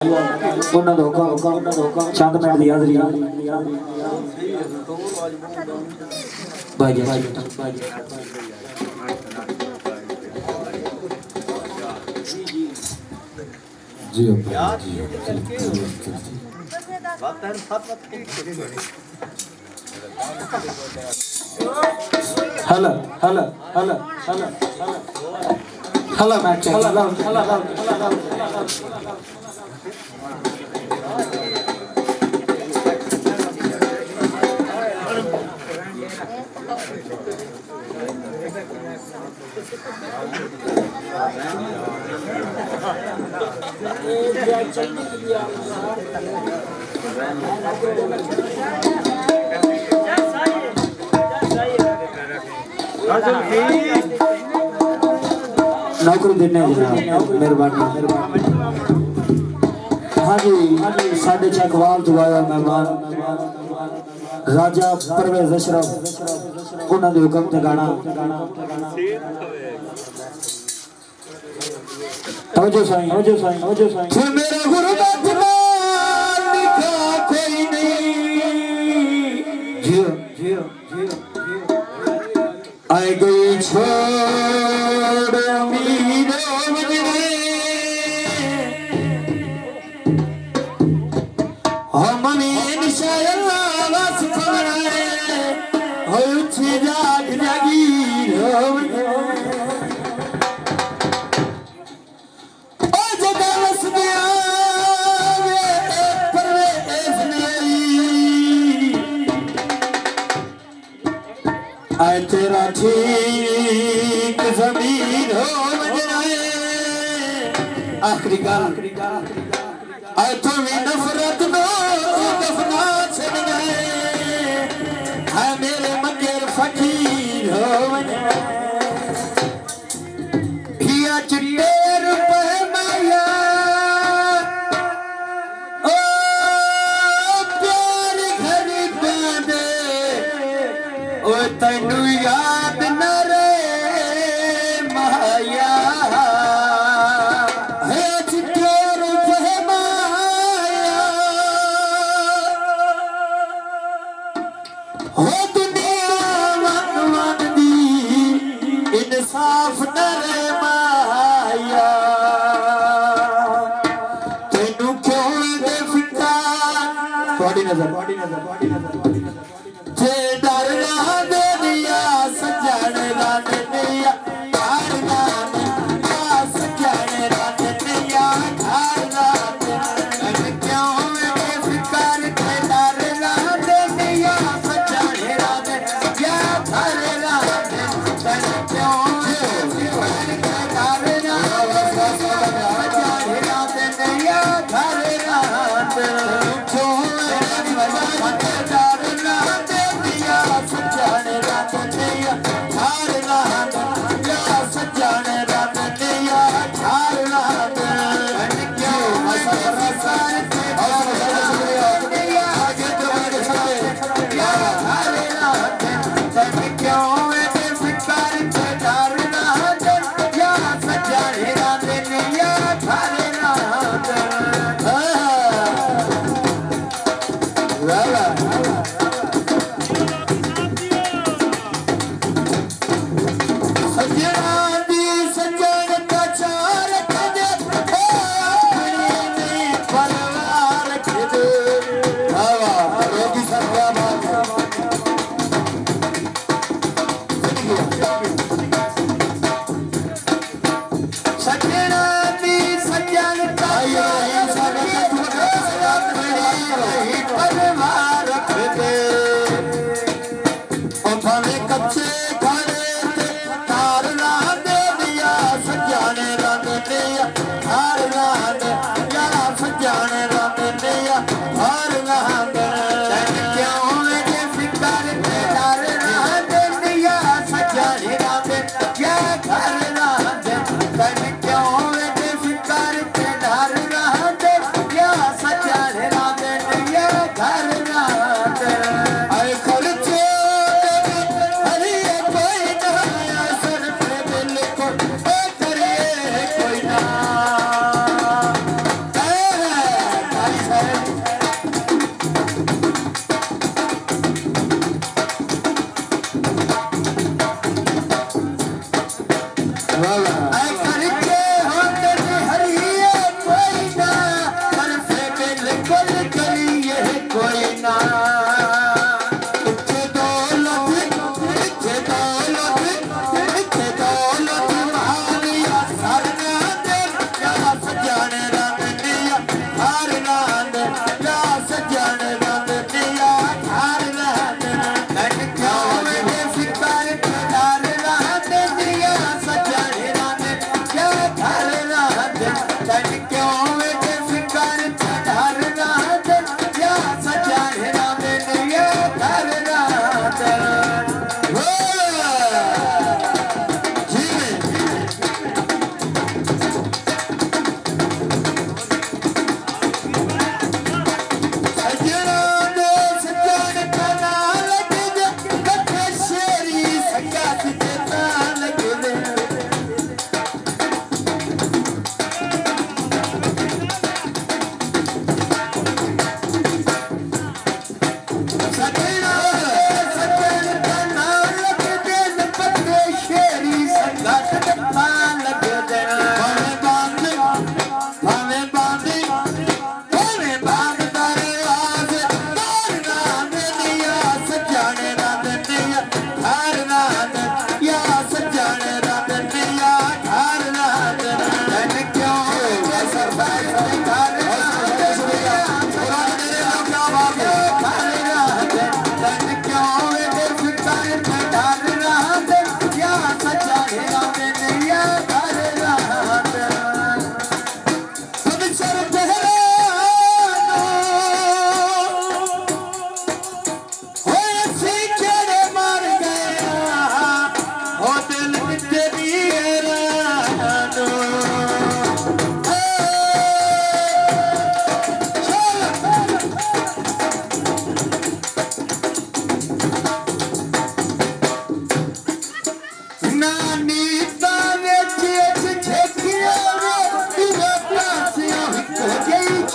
ਉਹਨਾਂ ਦਾ ਹੁਕਮ ਚੰਦ ਮਿੰਟ ਦੀ ਹਾਜ਼ਰੀ ਬਾਜੀ جی هلا هلا هلا هلا هلا معك هلا هلا هلا نوکری دینے جناب مہربانی ہاں جی ساڈے چکوال تو آیا مہمان راجہ پرویز اشرف انہاں دے حکم تے گانا توجہ سائیں تو میرا غربت مال لکھا کوئی نہیں جیو آئے گئی چھوڑ امیدوں مجھے ہم نے انشاء اللہ بس پڑھائے اچھی جاگ جاگیر ہو آئے تیرا ٹھیک زمین ہو مجھے آخری گال آئے تمہیں نفرت دو دفنا چھڑ گئے آئے میرے مگر فقیر ہو مجھے ہیا چٹے روپے مایا او پیاری گھری باندے او تینو یاد نہ رے مایا ہے چٹے روپے مایا ہو دنیا وان دی انصاف نہ رے مایا تینو کیوں دے فکر تھوڑی نظر جے ڈر نہ دے دیا سجن رات دیا گھر رات دیا سجن رات دیا گھر رات کیوں دے فکر تے ڈر نہ دے دیا سجن رات دیا گھر رات کیوں دے فکر تے ڈر نہ دے سجن رات دیا گھر رات کیوں دے فکر تے ڈر نہ دے دیا سجن رات دیا گھر رات یا سجن رات دیا گھر رات کیوں مسافر سار تے دیا دیا آگے تو میرے سارے یا گھر رات کیوں دے فکر تے ڈر نہ دے یا سجن رات دیا گھر رات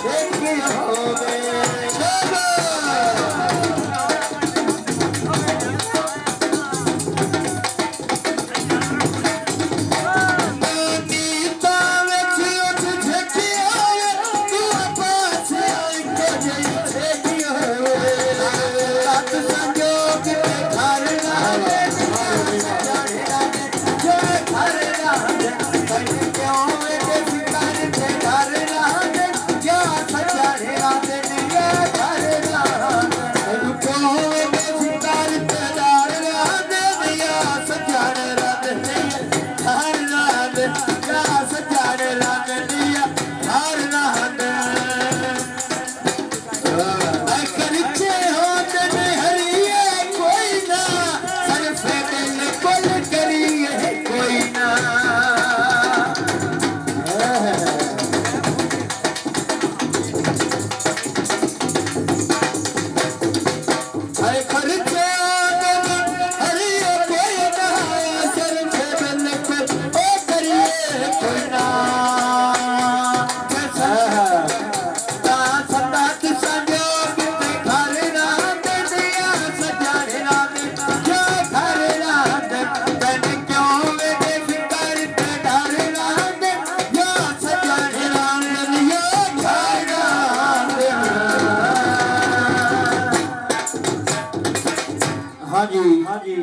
ਛੇਤੀ ਹੋਵੇ हाँ जी